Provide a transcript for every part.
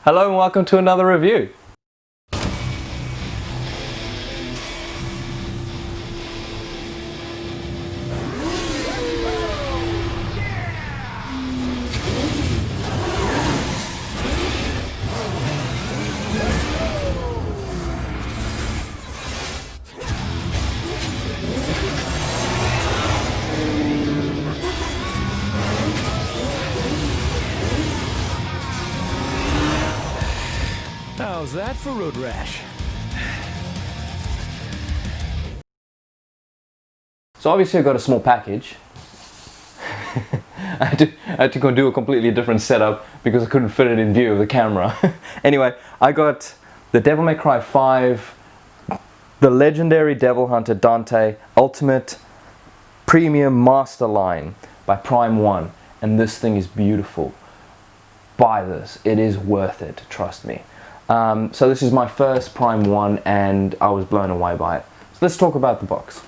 Hello and welcome to another review. How's that for road rash? So obviously I got a small package. I had to go do a completely different setup because I couldn't fit it in view of the camera. Anyway, I got the Devil May Cry 5, the legendary Devil Hunter Dante Ultimate Premium Master Line by Prime1, and this thing is beautiful. Buy this, it is worth it, trust me. So this is my first Prime1 and I was blown away by it. So let's talk about the box.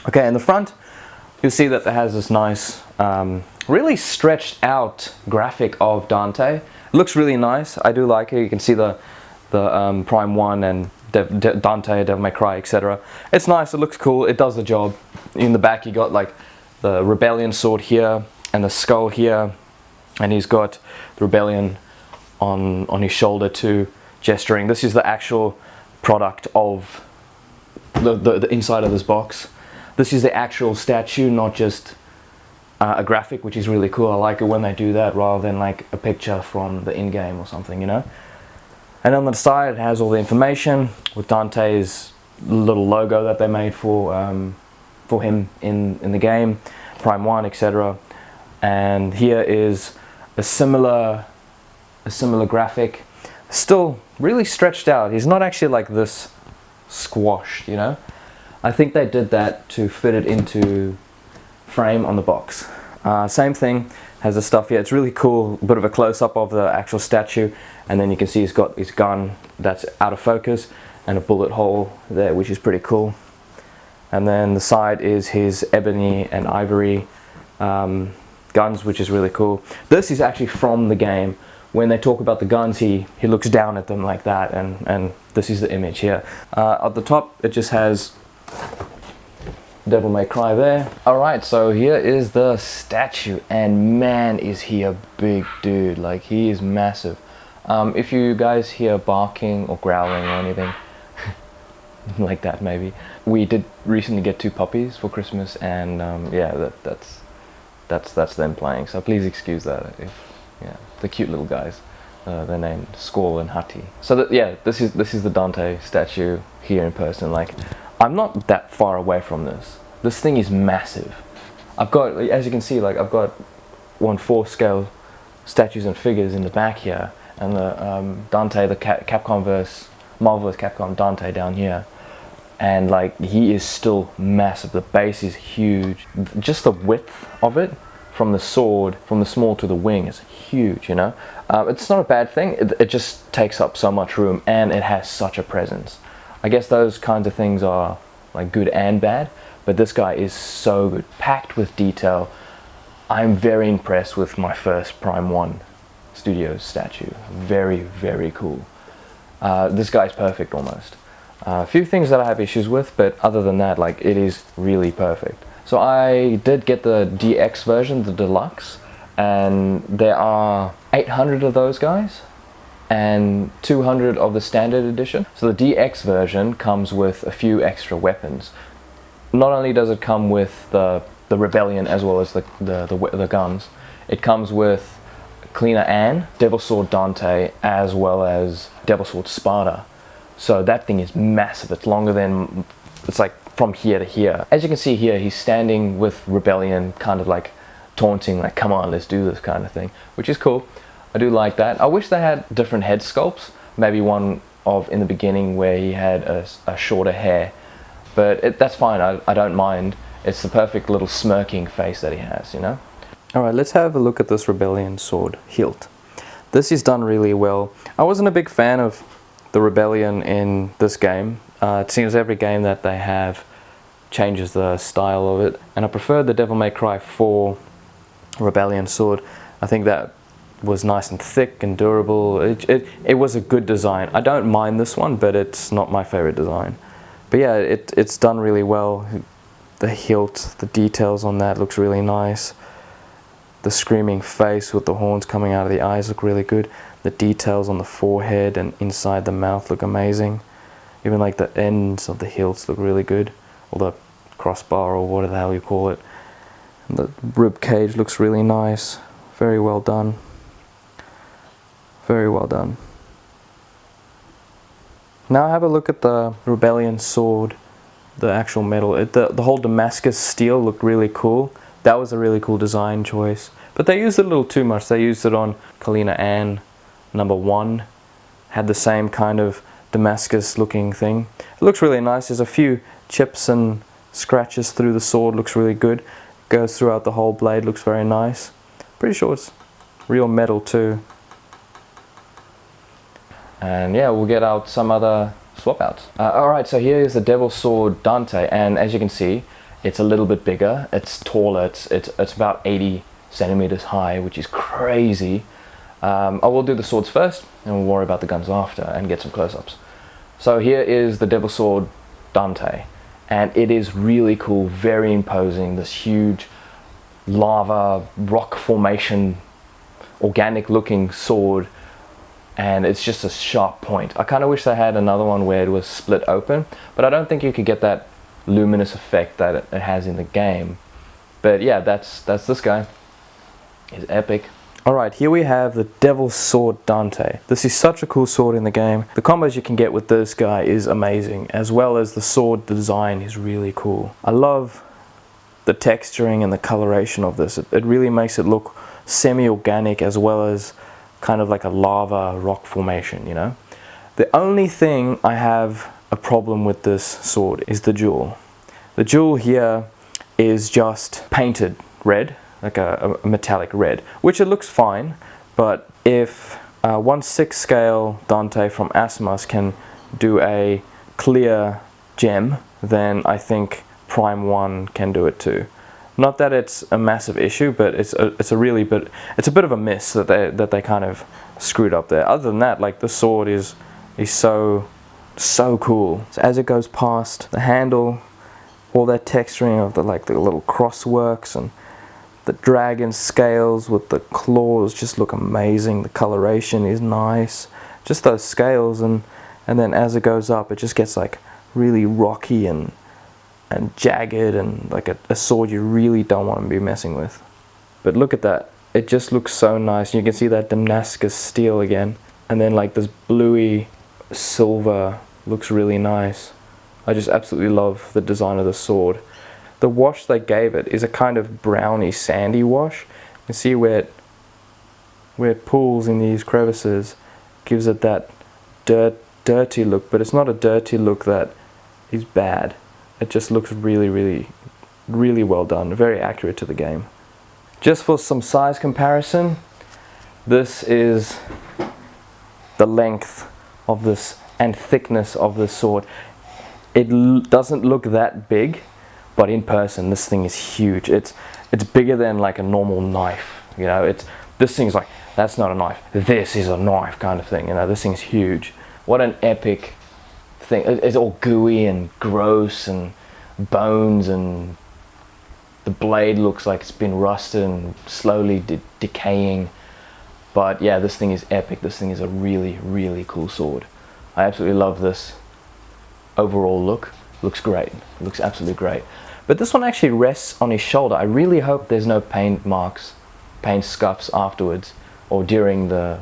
Okay, in the front you'll see that it has this nice, really stretched out graphic of Dante. It looks really nice, I do like it. You can see the Prime1 and Dante, Devil May Cry, etc. It's nice, it looks cool, it does the job. In the back you got like the Rebellion sword here and the skull here, and he's got the Rebellion on his shoulder too, gesturing. This is the actual product of the inside of this box. This is the actual statue, not just a graphic, which is really cool. I like it when they do that rather than like a picture from the in-game or something, you know. And on the side it has all the information with Dante's little logo that they made for him in the game, Prime1, etc. And here is a similar graphic, still really stretched out. He's not actually like this squashed, you know. I think they did that to fit it into frame on the box. Same thing, has the stuff here. It's really cool, a bit of a close-up of the actual statue, and then you can see he's got his gun that's out of focus and a bullet hole there, which is pretty cool. And then the side is his ebony and ivory guns, which is really cool. This is actually from the game. When they talk about the guns, he looks down at them like that, and this is the image here. At the top it just has Devil May Cry there. Alright, so here is the statue, and man is he a big dude, like he is massive. If you guys hear barking or growling or anything like that, maybe. We did recently get 2 puppies for Christmas, and yeah, that's them playing, so please excuse that. Yeah, the cute little guys. They're named Squall and Hutty. So yeah, this is the Dante statue here in person. Like, I'm not that far away from this. This thing is massive. I've got, as you can see, like I've got 1/4 scale statues and figures in the back here, and the Dante, the Capcom verse, Marvel vs. Capcom Dante down here. And like, he is still massive. The base is huge. Just the width of it, from the sword, from the small to the wing, is huge, you know. It's not a bad thing, it just takes up so much room, and it has such a presence. I guess those kinds of things are like good and bad, but this guy is so good, packed with detail. I'm very impressed with my first Prime1 Studios statue. Very, very cool. This guy's perfect almost. A few things that I have issues with, but other than that, like, it is really perfect. So I did get the DX version, the deluxe, and there are 800 of those guys and 200 of the standard edition. So the DX version comes with a few extra weapons. Not only does it come with the Rebellion as well as the guns, it comes with Cleaner Anne, Devil Sword Dante, as well as Devil Sword Sparta. So that thing is massive. It's longer than, it's like from here to here. As you can see here, he's standing with Rebellion, kind of like taunting, like, come on, let's do this kind of thing, which is cool. I do like that. I wish they had different head sculpts, maybe one of in the beginning where he had a shorter hair, but that's fine. I don't mind. It's the perfect little smirking face that he has, you know. Alright, let's have a look at this Rebellion sword hilt. This is done really well. I wasn't a big fan of the Rebellion in this game. It seems every game that they have changes the style of it, and I prefer the Devil May Cry 4 Rebellion sword. I think that was nice and thick and durable. It was a good design. I don't mind this one, but it's not my favorite design. But yeah, it's done really well. The hilt, the details on that looks really nice. The screaming face with the horns coming out of the eyes look really good. The details on the forehead and inside the mouth look amazing. Even like the ends of the hilts look really good, or the crossbar, or whatever the hell you call it. And the rib cage looks really nice. Very well done. Very well done. Now have a look at the Rebellion sword, the actual metal. The whole Damascus steel looked really cool. That was a really cool design choice. But they used it a little too much. They used it on Kalina Ann #1. Had the same kind of Damascus looking thing. It looks really nice. There's a few chips and scratches through the sword. Looks really good. Goes throughout the whole blade. Looks very nice. Pretty sure it's real metal too. And yeah, we'll get out some other swap outs. Alright, so here is the Devil's Sword Dante, and as you can see, it's a little bit bigger, it's taller, it's about 80 centimeters high, which is crazy. I will do the swords first, and we'll worry about the guns after, and get some close-ups. So here is the Devil's Sword Dante, and it is really cool, very imposing, this huge lava rock formation, organic looking sword, and it's just a sharp point. I kind of wish they had another one where it was split open, but I don't think you could get that luminous effect that it has in the game. But yeah, that's this guy. He's epic. Alright, here we have the Devil's Sword Dante. This is such a cool sword in the game. The combos you can get with this guy is amazing, as well as the sword design is really cool. I love the texturing and the coloration of this. It really makes it look semi-organic, as well as kind of like a lava rock formation, you know. The only thing I have a problem with this sword is the jewel. The jewel here is just painted red, like a metallic red, which it looks fine, but if 1/6 scale Dante from Asmos can do a clear gem, then I think Prime1 can do it too. Not that it's a massive issue, but it's a bit of a miss that they kind of screwed up there. Other than that, like, the sword is so cool. So as it goes past the handle, all that texturing of the little crossworks and the dragon scales with the claws just look amazing. The coloration is nice. Just those scales, and then as it goes up, it just gets like really rocky and jagged, and like a sword you really don't want to be messing with. But look at that, it just looks so nice. You can see that Damascus steel again, and then like this bluey silver looks really nice. I just absolutely love the design of the sword. The wash they gave it is a kind of browny sandy wash. You can see where it pools in these crevices, gives it that dirty look, but it's not a dirty look that is bad. It just looks really well done, very accurate to the game. Just for some size comparison, this is the length of this and thickness of this sword. It doesn't look that big, but in person this thing is huge. It's bigger than like a normal knife, you know. This thing's like, that's not a knife, this is a knife kind of thing, you know. This thing's huge. What an epic thing. It's all gooey and gross and bones, and the blade looks like it's been rusted and slowly decaying. But yeah, this thing is epic. This thing is a really cool sword. I absolutely love this overall look. Looks great. It looks absolutely great. But this one actually rests on his shoulder. I really hope there's no paint marks, paint scuffs afterwards, or during the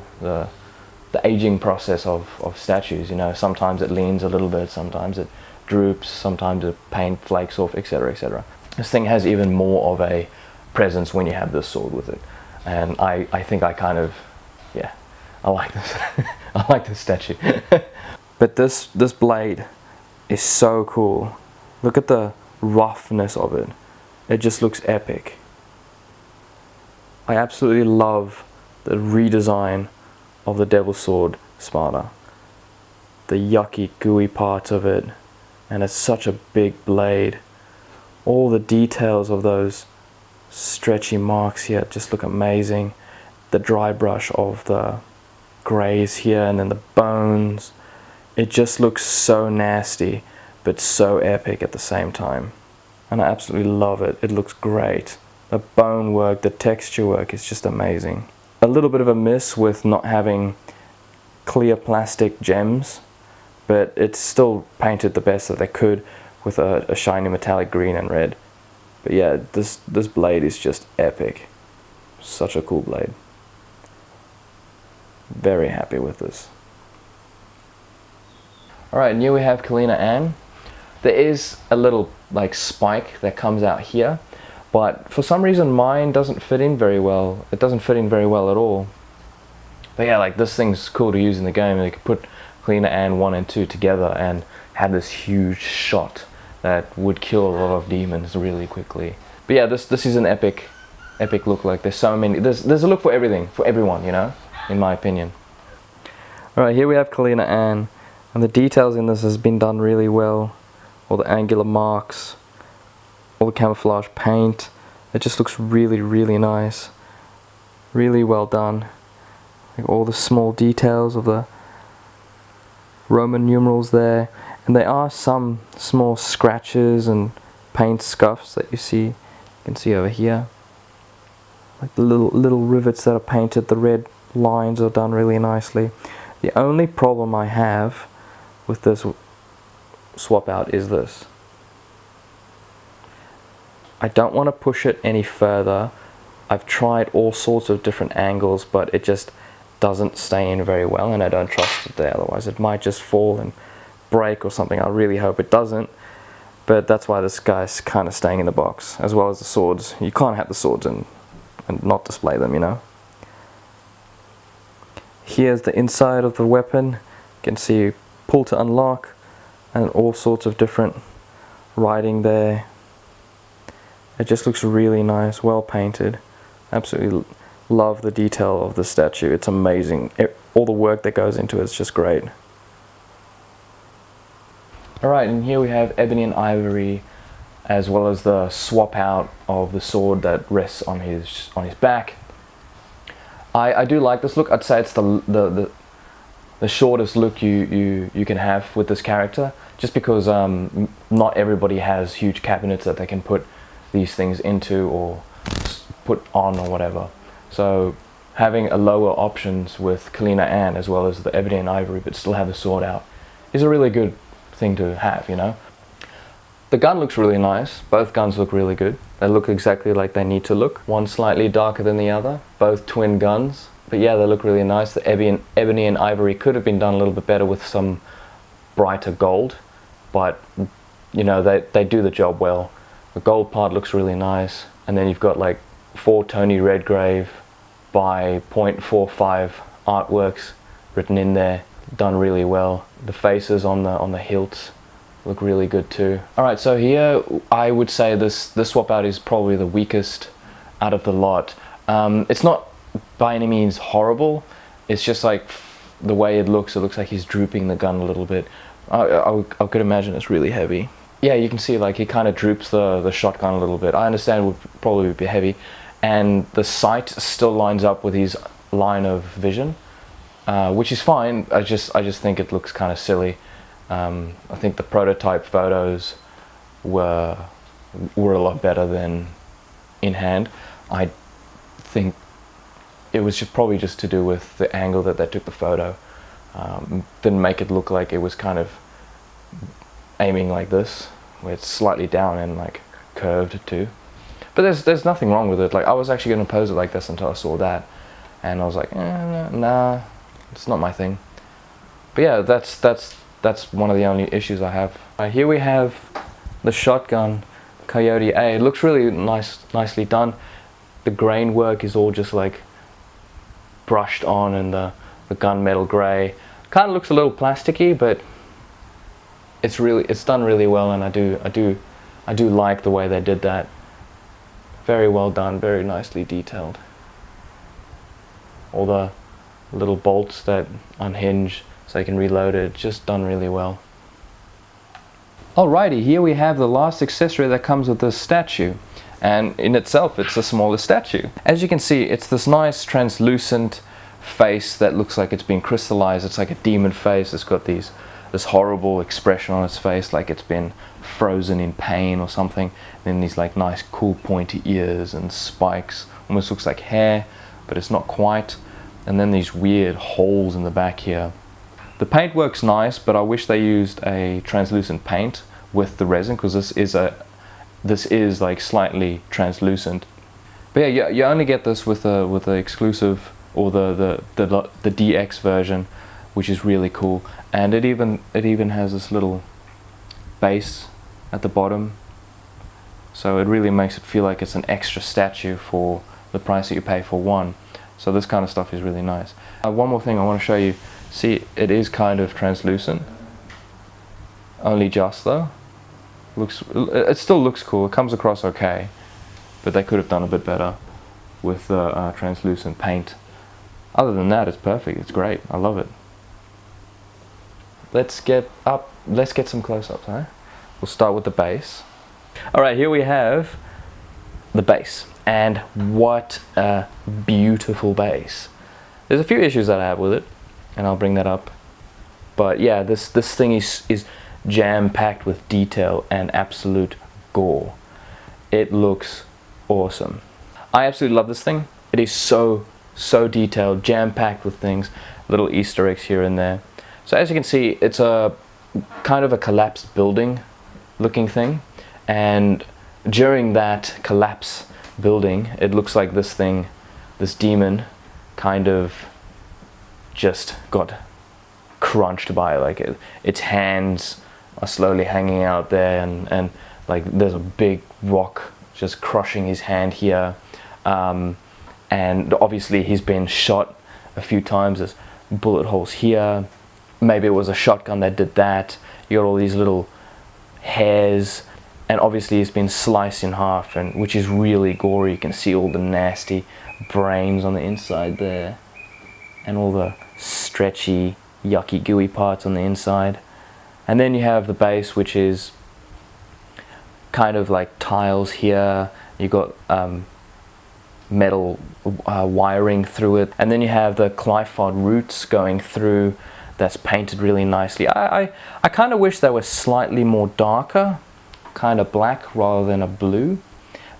aging process of statues. You know, sometimes it leans a little bit, sometimes it droops, sometimes the paint flakes off, etc, etc. This thing has even more of a presence when you have this sword with it, and I think I kind of, yeah, I like this. I like this statue. But this blade is so cool. Look at the roughness of it. It just looks epic. I absolutely love the redesign of the Devil's Sword Sparta. The yucky, gooey parts of it, and it's such a big blade. All the details of those stretchy marks here just look amazing. the dry brush of the grays here and then the bones. It just looks so nasty but so epic at the same time, and I absolutely love it. It looks great. The bone work, the texture work is just amazing. A little bit of a miss with not having clear plastic gems, but it's still painted the best that they could with a shiny metallic green and red. But yeah, this blade is just epic. Such a cool blade. Very happy with this. Alright, and here we have Kalina Ann. There is a little like spike that comes out here, but for some reason mine doesn't fit in very well. It doesn't fit in very well at all. But yeah, like this thing's cool to use in the game. You could put Kalina Ann 1 and 2 together and have this huge shot that would kill a lot of demons really quickly. But yeah, this is an epic look. Like there's so many, there's a look for everything, for everyone, you know, in my opinion. Alright, here we have Kalina Ann, and the details in this has been done really well. All the angular marks, all the camouflage paint. It just looks really, really nice. Really well done. Like all the small details of the Roman numerals there, and there are some small scratches and paint scuffs that you can see over here. Like the little rivets that are painted, the red lines are done really nicely. The only problem I have with this swap out is this. I don't want to push it any further. I've tried all sorts of different angles, but it just doesn't stay in very well, and I don't trust it there, otherwise it might just fall and break or something. I really hope it doesn't, but that's why this guy's kind of staying in the box, as well as the swords. You can't have the swords and not display them, you know. Here's the inside of the weapon. You can see pull to unlock, and all sorts of different writing there. It just looks really nice, well painted. Absolutely love the detail of the statue. It's amazing. All the work that goes into it is just great. Alright, and here we have ebony and ivory, as well as the swap out of the sword that rests on his back. I do like this look. I'd say it's the shortest look you can have with this character, just because not everybody has huge cabinets that they can put these things into or put on or whatever. So having a lower options with Kalina Ann as well as the ebony and ivory, but still have the sword out, is a really good thing to have, you know. The gun looks really nice. Both guns look really good. They look exactly like they need to look. One slightly darker than the other. Both twin guns. But yeah, they look really nice. The ebony and ivory could have been done a little bit better with some brighter gold, but you know, they do the job well. The gold part looks really nice, and then you've got like 4 Tony Redgrave by 0.45 artworks written in there, done really well. The faces on the hilts look really good too. Alright, so here I would say this swap out is probably the weakest out of the lot. It's not by any means horrible, it's just like the way it looks like he's drooping the gun a little bit. I could imagine it's really heavy. Yeah, you can see like he kind of droops the shotgun a little bit. I understand it would probably be heavy, and the sight still lines up with his line of vision, which is fine. I just think it looks kind of silly. I think the prototype photos were a lot better than in hand. I think it was probably just to do with the angle that they took the photo. Didn't make it look like it was kind of aiming like this, where it's slightly down and like curved too. But there's nothing wrong with it. Like I was actually going to pose it like this until I saw that, and I was like, nah, it's not my thing. But yeah, that's one of the only issues I have. Here we have the shotgun Coyote A. It looks really nicely done. The grain work is all just like brushed on, and the gunmetal grey kind of looks a little plasticky, but it's done really well, and I do like the way they did that. Very well done, very nicely detailed. All the little bolts that unhinge so you can reload it, just done really well. Alrighty, here we have the last accessory that comes with this statue. and in itself it's a smaller statue. As you can see, it's this nice translucent face that looks like it's been crystallized. It's like a demon face. It's got this horrible expression on its face, like it's been frozen in pain or something. Then these like nice cool pointy ears and spikes, almost looks like hair, but it's not quite. And then these weird holes in the back here. The paint works nice, but I wish they used a translucent paint with the resin, because this is like slightly translucent. But yeah, you only get this with the exclusive, or the DX version, which is really cool. And it even has this little base at the bottom, so it really makes it feel like it's an extra statue for the price that you pay for one. So this kind of stuff is really nice. One more thing I want to show you. See, it is kind of translucent, only just though. It still looks cool. It comes across okay, but they could have done a bit better with the translucent paint. Other than that, it's perfect. It's great. I love it. Let's get some close-ups, huh? We'll start with the base. All right, here we have the base, and what a beautiful base. There's a few issues that I have with it, and I'll bring that up. But yeah, this thing is jam-packed with detail and absolute gore. It looks awesome. I absolutely love this thing. It is so detailed, jam-packed with things, little Easter eggs here and there. So as you can see, it's a kind of a collapsed building looking thing, and during that collapse building, it looks like this thing, this demon, kind of just got crunched by, like its hands are slowly hanging out there, and like there's a big rock just crushing his hand here, and obviously he's been shot a few times. There's bullet holes here. Maybe it was a shotgun that did that. You got all these little hairs, and obviously he's been sliced in half, and which is really gory. You can see all the nasty brains on the inside there, and all the stretchy, yucky, gooey parts on the inside. And then you have the base, which is kind of like tiles here. You got metal wiring through it, and then you have the Clifod roots going through. That's painted really nicely. I kind of wish they were slightly more darker, kind of black rather than a blue.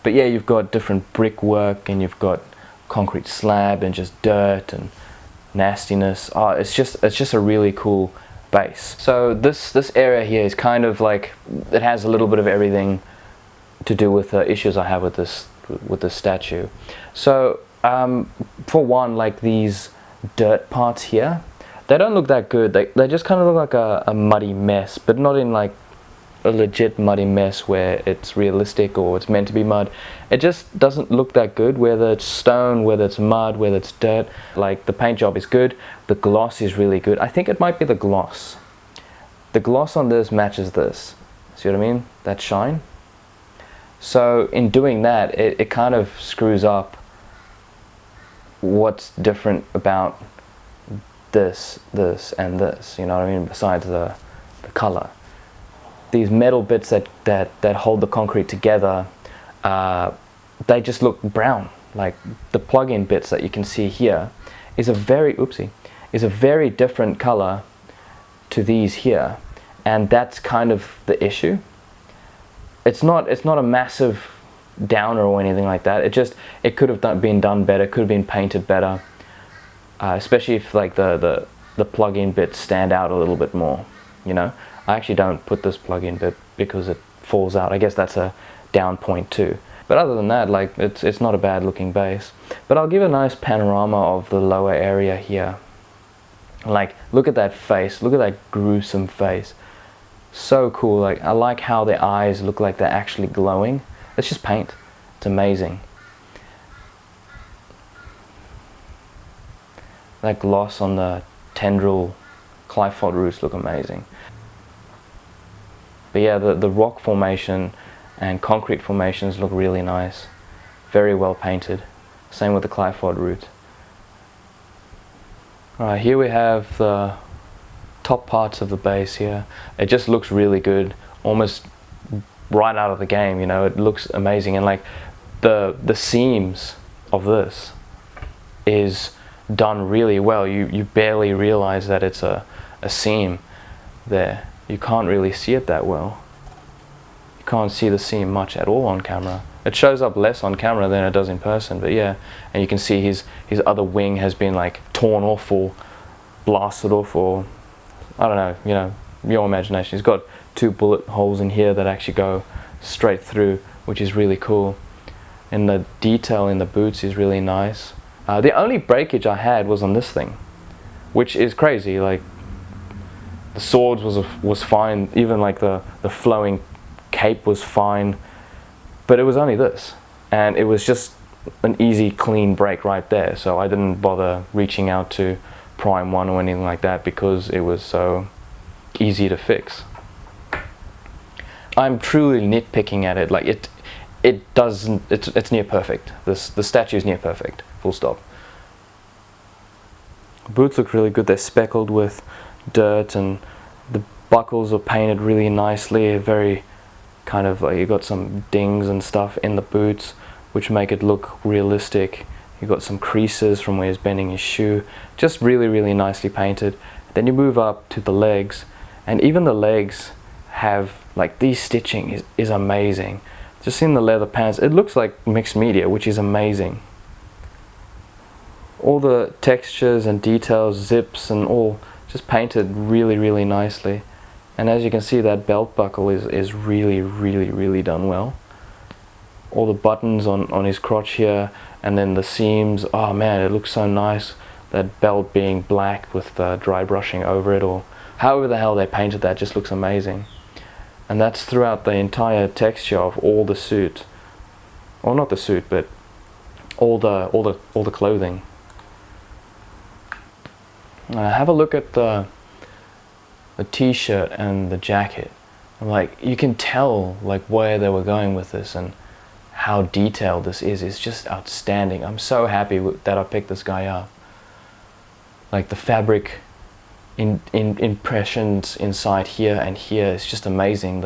But yeah, you've got different brickwork, and you've got concrete slab and just dirt and nastiness. It's just a really cool base. So this area here is kind of like, it has a little bit of everything to do with the issues I have with this statue. So for one, like these dirt parts here, they don't look that good. They just kind of look like a muddy mess, but not in like a legit muddy mess where it's realistic or it's meant to be mud. It just doesn't look that good, whether it's stone, whether it's mud, whether it's dirt. Like the paint job is good, the gloss is really good. I think it might be the gloss. The gloss on this matches this. See what I mean? That shine. So in doing that, it kind of screws up what's different about this, and this, you know what I mean, besides the color. These metal bits that hold the concrete together, they just look brown. Like the plug-in bits that you can see here is a very different color to these here, and that's kind of the issue. It's not a massive downer or anything like that. It could have been done better, could have been painted better. Especially if like the plug-in bits stand out a little bit more, you know. I actually don't put this plug-in bit because it falls out. I guess that's a down point too. But other than that, like it's not a bad looking base. But I'll give a nice panorama of the lower area here. Like look at that face, look at that gruesome face. So cool. Like I like how the eyes look like they're actually glowing. It's just paint. It's amazing. That gloss on the tendril Clifod roots look amazing. But yeah, the rock formation and concrete formations look really nice. Very well painted. Same with the Clifod root. Alright, here we have the top parts of the base here. It just looks really good, almost right out of the game, you know. It looks amazing, and like the seams of this is done really well. You barely realize that it's a seam there. You can't really see it that well. You can't see the seam much at all on camera. It shows up less on camera than it does in person, but yeah. And you can see his other wing has been like torn off or blasted off, or I don't know, you know, your imagination. He's got 2 bullet holes in here that actually go straight through, which is really cool. And the detail in the boots is really nice. The only breakage I had was on this thing, which is crazy. Like, the swords was fine, even like the flowing cape was fine, but it was only this, and it was just an easy, clean break right there. So I didn't bother reaching out to Prime1 or anything like that because it was so easy to fix. I'm truly nitpicking at it. Like it doesn't. It's near perfect. The statue is near perfect. Full stop. Boots look really good. They're speckled with dirt, and the buckles are painted really nicely. Very kind of like, you got some dings and stuff in the boots, which make it look realistic. You got some creases from where he's bending his shoe. Just really, really nicely painted. Then you move up to the legs, and even the legs have like these stitching is amazing. Just in the leather pants, it looks like mixed media, which is amazing. All the textures and details, zips and all, just painted really, really nicely. And as you can see, that belt buckle is really, really, really done well. All the buttons on his crotch here, and then the seams, oh man, it looks so nice. That belt being black with dry brushing over it, or however the hell they painted that, just looks amazing. And that's throughout the entire texture of all the suit, or not the suit, but all the clothing. Have a look at the t-shirt and the jacket. Like, you can tell like where they were going with this and how detailed this is. It's just outstanding. I'm so happy that I picked this guy up. Like the fabric impressions inside here and here is just amazing.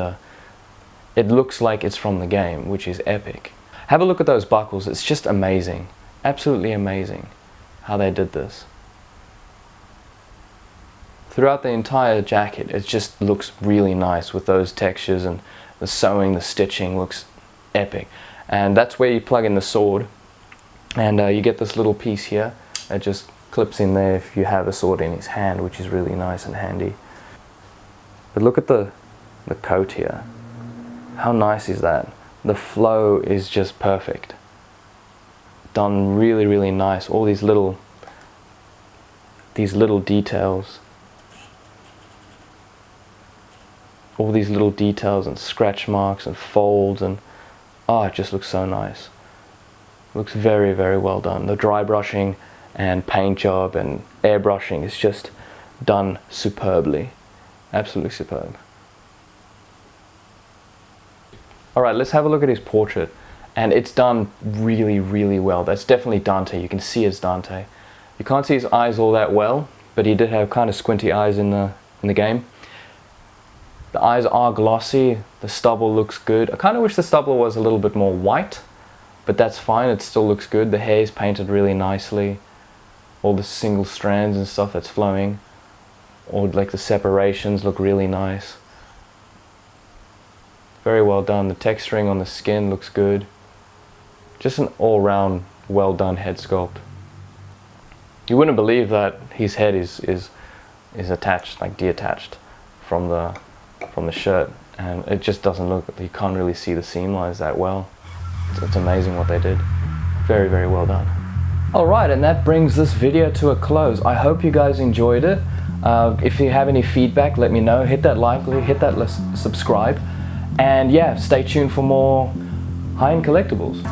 It looks like it's from the game, which is epic. Have a look at those buckles. It's just amazing, absolutely amazing how they did this. Throughout the entire jacket, it just looks really nice with those textures, and the sewing, the stitching looks epic. And that's where you plug in the sword, and you get this little piece here that just clips in there if you have a sword in his hand, which is really nice and handy. But look at the coat here. How nice is that? The flow is just perfect. Done really, really nice. All these little details. All these little details and scratch marks and folds, and oh, it just looks so nice. Looks very, very well done. The dry brushing and paint job and airbrushing is just done superbly. Absolutely superb. Alright, let's have a look at his portrait. And it's done really, really well. That's definitely Dante. You can see it's Dante. You can't see his eyes all that well, but he did have kind of squinty eyes in the game. The eyes are glossy. The stubble looks good. I kind of wish the stubble was a little bit more white, but that's fine. It still looks good. The hair is painted really nicely. All the single strands and stuff that's flowing, or like the separations look really nice. Very well done. The texturing on the skin looks good. Just an all-round well done head sculpt. You wouldn't believe that his head is attached, like detached from the shirt, and it just doesn't look, you can't really see the seam lines that well. It's amazing what they did. Very, very well done. Alright, and that brings this video to a close. I hope you guys enjoyed it. If you have any feedback, let me know. Hit that like, hit that subscribe, and yeah, stay tuned for more high-end collectibles.